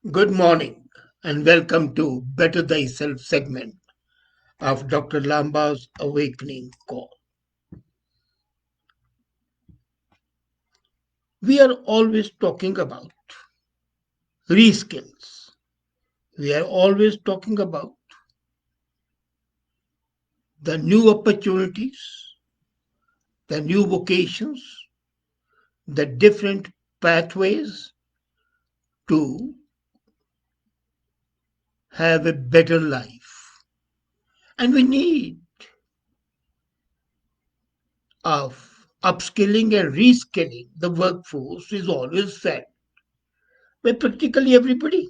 Good morning and welcome to Better Thyself segment of Dr. Lamba's Awakening Call. We are always talking about reskills. We are always talking about the new opportunities, the new vocations, the different pathways to have a better life. And we need of upskilling and reskilling the workforce is always said by practically everybody.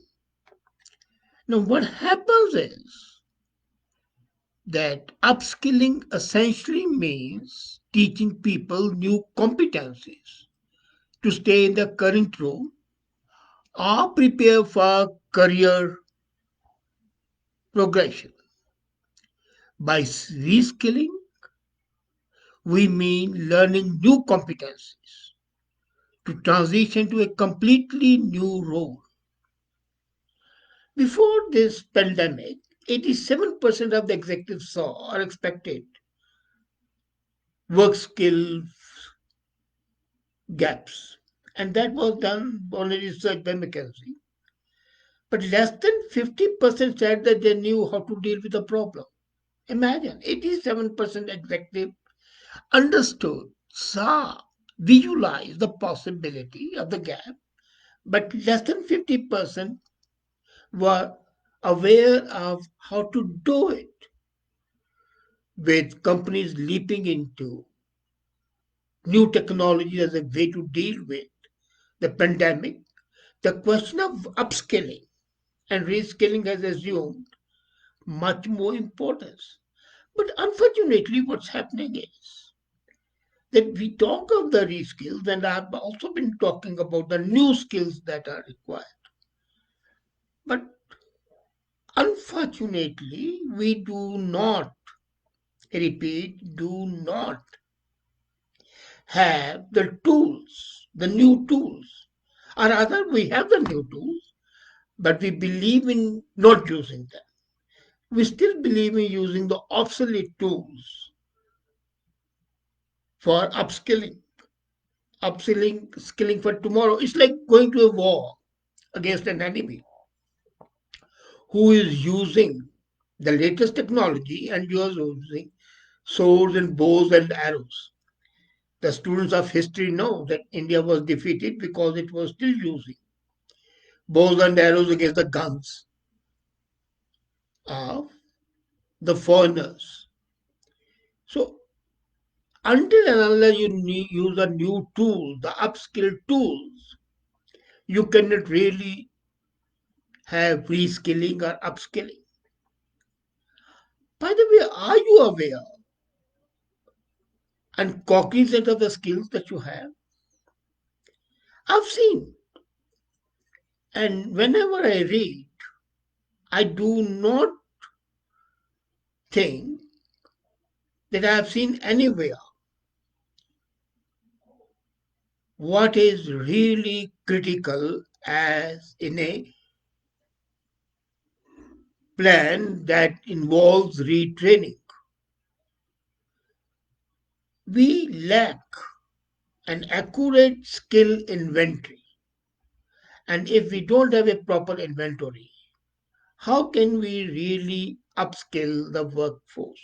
Now, what happens is that upskilling essentially means teaching people new competencies to stay in the current role or prepare for career progression. By reskilling, we mean learning new competencies to transition to a completely new role. Before this pandemic, 87% of the executives saw or expected work skill gaps. And that was done on a research by McKinsey. But less than 50% said that they knew how to deal with the problem. Imagine 87% executive understood, saw, visualized the possibility of the gap, but less than 50% were aware of how to do it. With companies leaping into new technology as a way to deal with the pandemic, the question of upskilling and reskilling has assumed much more importance. But unfortunately, what's happening is that we talk of the reskills, and I've also been talking about the new skills that are required. But unfortunately, we do not, repeat, do not have the tools, the new tools. Or rather, we have the new tools, but we believe in not using them. We still believe in using the obsolete tools for upskilling, skilling for tomorrow. It's like going to a war against an enemy who is using the latest technology and you are using swords and bows and arrows. The students of history know that India was defeated because it was still using bows and arrows against the guns of the foreigners. So until and unless you use a new tool, the upskill tools, you cannot really have reskilling or upskilling. By the way, are you aware and cognizant of the skills that you have? I've seen, and whenever I read, I do not think that I have seen anywhere what is really critical as in a plan that involves retraining. We lack an accurate skill inventory. And if we don't have a proper inventory, how can we really upskill the workforce?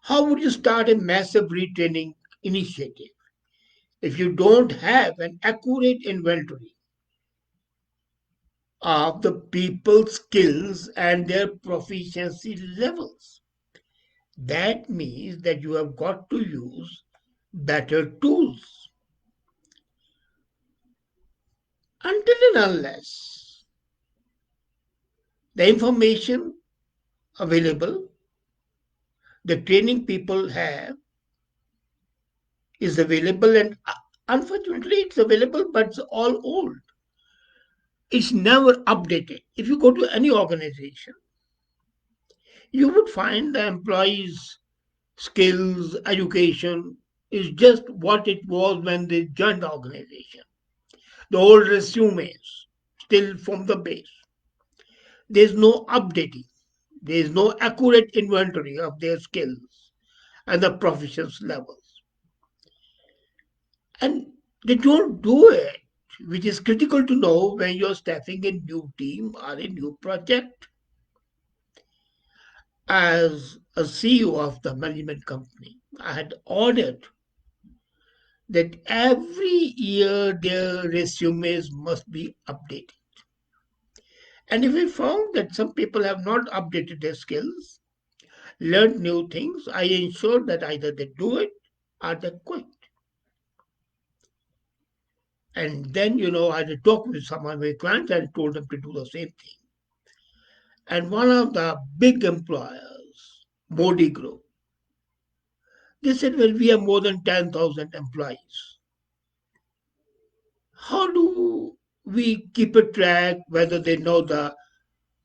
How would you start a massive retraining initiative if you don't have an accurate inventory of the people's skills and their proficiency levels? That means that you have got to use better tools. Until and unless the information available, the training people have is available, and unfortunately it's available, but it's all old. It's never updated. If you go to any organization, you would find the employees' skills, education is just what it was when they joined the organization. The old resumes. still from the base. There's no updating. There is no accurate inventory of their skills and the proficiency levels. And they don't do it, which is critical to know when you're staffing a new team or a new project. As a CEO of the management company, I had ordered that every year their resumes must be updated. And if we found that some people have not updated their skills, learned new things, I ensure that either they do it or they quit. And then, I had talked with some of my clients and told them to do the same thing. And one of the big employers, Modi Group, they said, well, we have more than 10,000 employees. How do we keep a track whether they know the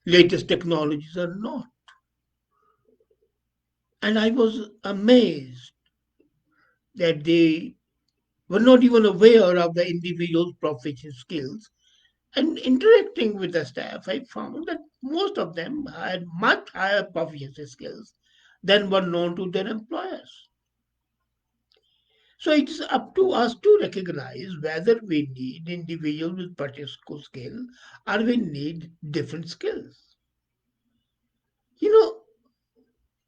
latest technologies or not? And I was amazed that they were not even aware of the individual's professional skills. And interacting with the staff, I found that most of them had much higher proficiency skills than were known to their employers. So it's up to us to recognize whether we need individuals with particular skill or we need different skills. You know,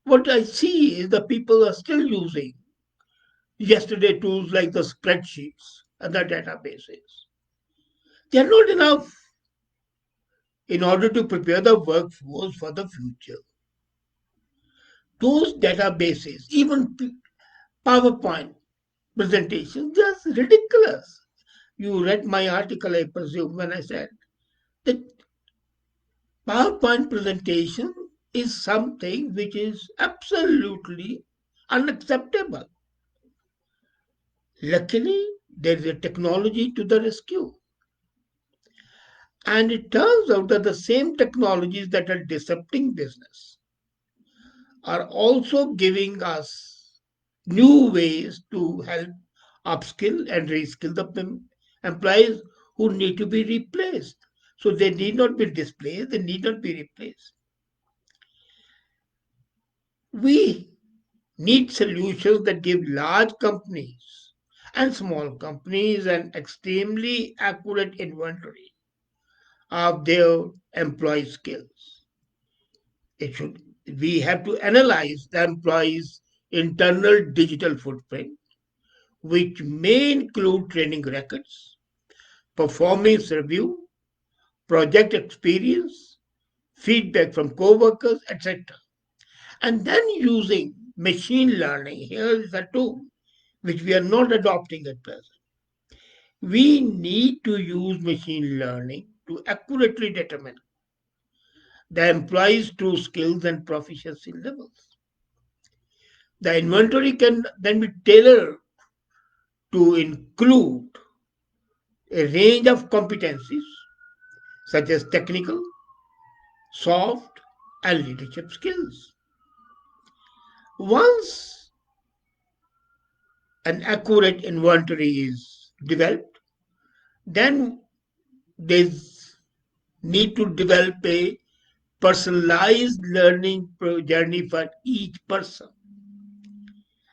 what I see is the people are still using yesterday tools like the spreadsheets and the databases. They are not enough in order to prepare the workforce for the future. Those databases, even PowerPoint presentations, just ridiculous. You read my article, I presume, when I said that PowerPoint presentation is something which is absolutely unacceptable. Luckily, there is a technology to the rescue. And it turns out that the same technologies that are disrupting business are also giving us new ways to help upskill and reskill the employees who need to be replaced. So they need not be displaced, they need not be replaced. We need solutions that give large companies and small companies an extremely accurate inventory of their employee skills. It should We have to analyze the employee's internal digital footprint, which may include training records, performance review, project experience, feedback from coworkers, etc. And then using machine learning, here is a tool which we are not adopting at present. We need to use machine learning to accurately determine the employee's true skills and proficiency levels. The inventory can then be tailored to include a range of competencies such as technical, soft, and leadership skills. Once an accurate inventory is developed, then there's need to develop a personalized learning journey for each person.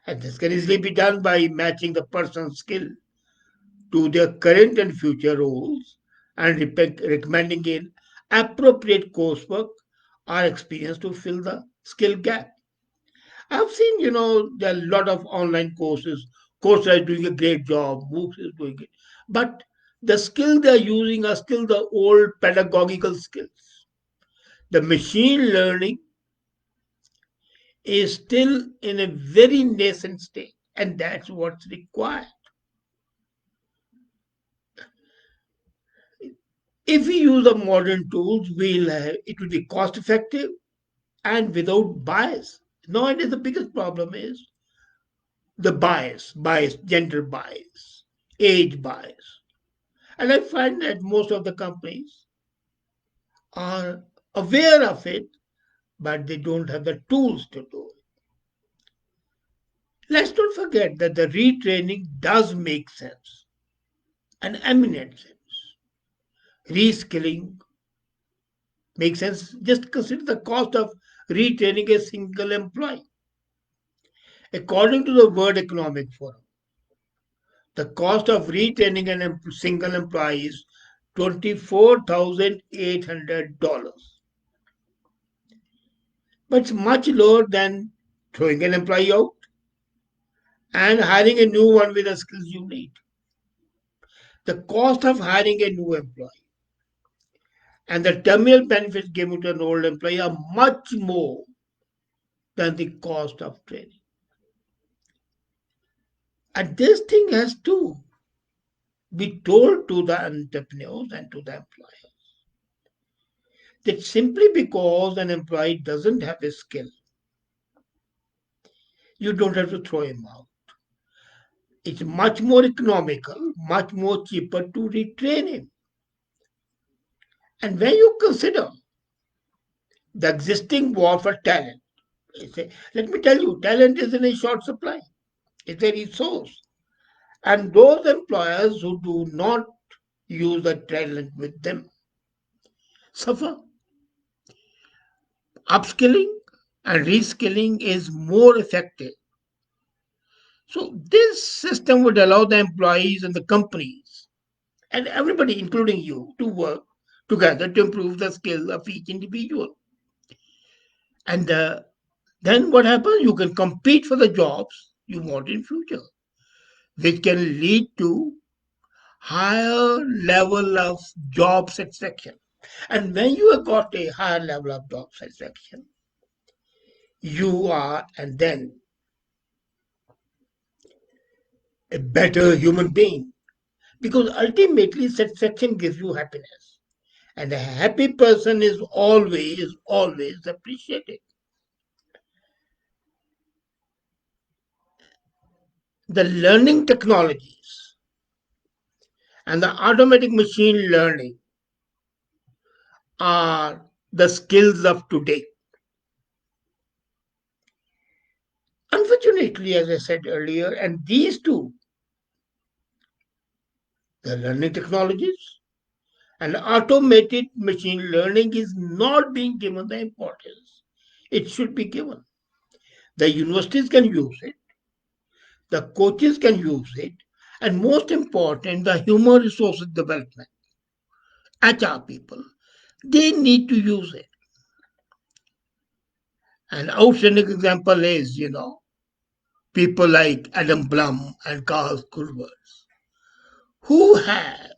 And this can easily be done by matching the person's skill to their current and future roles and recommending an appropriate coursework or experience to fill the skill gap. I've seen, there are a lot of online courses. Coursera is doing a great job. MOOCs is doing it. But the skill they're using are still the old pedagogical skills. The machine learning is still in a very nascent state, and that's what's required. If we use the modern tools, it will be cost effective and without bias. Nowadays, the biggest problem is the bias, gender bias, age bias. And I find that most of the companies are aware of it, but they don't have the tools to do it. Let's not forget that the retraining does make sense, an eminent sense. Reskilling makes sense. Just consider the cost of retraining a single employee. According to the World Economic Forum, the cost of retraining single employee is $24,800. But it's much lower than throwing an employee out and hiring a new one with the skills you need. The cost of hiring a new employee and the terminal benefits given to an old employee are much more than the cost of training. And this thing has to be told to the entrepreneurs and to the employer that simply because an employee doesn't have a skill, you don't have to throw him out. It's much more economical, much more cheaper to retrain him. And when you consider the existing war for talent, let me tell you, talent is in a short supply. It's a resource. And those employers who do not use the talent with them suffer. Upskilling and reskilling is more effective. So this system would allow the employees and the companies and everybody, including you, to work together to improve the skills of each individual. And then what happens? You can compete for the jobs you want in future, which can lead to higher level of job satisfaction. And when you have got a higher level of job satisfaction, you are and then a better human being. Because ultimately satisfaction gives you happiness. And a happy person is always, always appreciated. The learning technologies and the automatic machine learning are the skills of today. Unfortunately, as I said earlier, and these two, the learning technologies and automated machine learning, is not being given the importance it should be given. The universities can use it, the coaches can use it, and most important, the human resources development, HR people, they need to use it. An outstanding example is, people like Adam Blum and Carl Kulvers, who have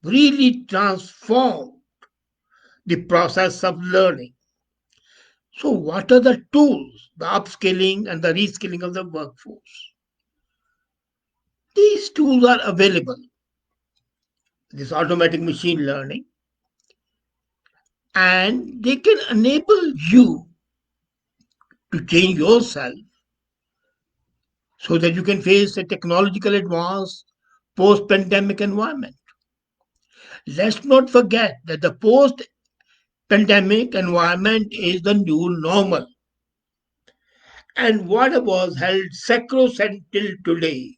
really transformed the process of learning. So, what are the tools, the upskilling and the reskilling of the workforce? These tools are available. This automatic machine learning, and they can enable you to change yourself so that you can face a technological advance post pandemic environment. Let's not forget that the post pandemic environment is the new normal. And what was held sacrosanct till today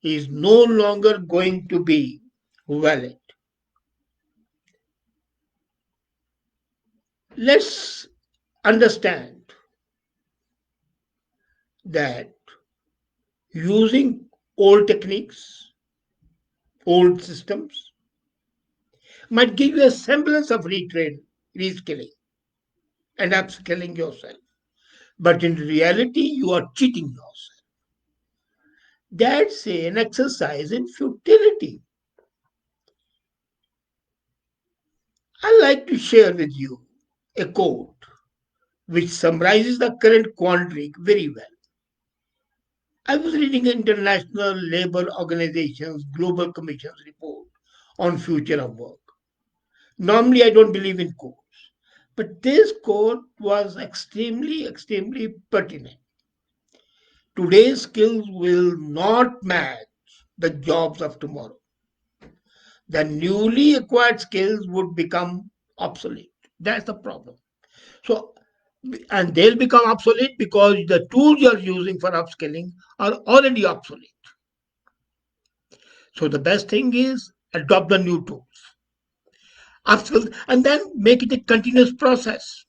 is no longer going to be valid. Let's understand that using old techniques, old systems, might give you a semblance of reskilling, and upskilling yourself. But in reality, you are cheating yourself. That's an exercise in futility. I'd like to share with you a quote which summarizes the current quandary very well. I was reading International Labour Organization's Global Commission's report on future of work. Normally, I don't believe in quotes, but this quote was extremely, extremely pertinent. Today's skills will not match the jobs of tomorrow. The newly acquired skills would become obsolete. That's the problem. So, and they'll become obsolete because the tools you're using for upskilling are already obsolete. So, the best thing is adopt the new tools, upskill, and then make it a continuous process.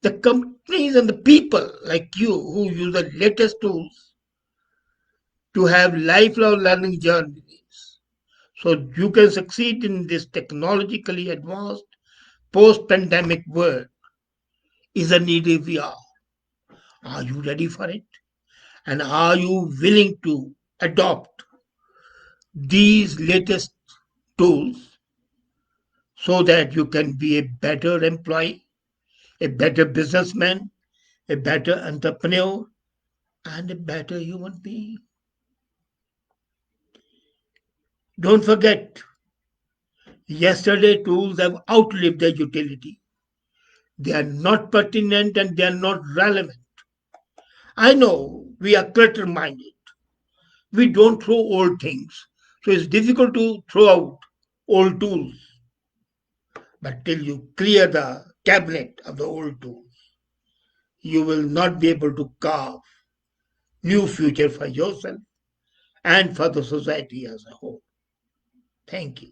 The companies and the people like you who use the latest tools to have lifelong learning journeys so you can succeed in this technologically advanced post-pandemic world is a need if we are. Are you ready for it? And are you willing to adopt these latest tools so that you can be a better employee, a better businessman, a better entrepreneur, and a better human being? Don't forget, yesterday tools have outlived their utility. They are not pertinent and they are not relevant. I know we are clutter minded. We don't throw old things. So it's difficult to throw out old tools. But till you clear the cabinet of the old tools, you will not be able to carve new future for yourself and for the society as a whole. Thank you.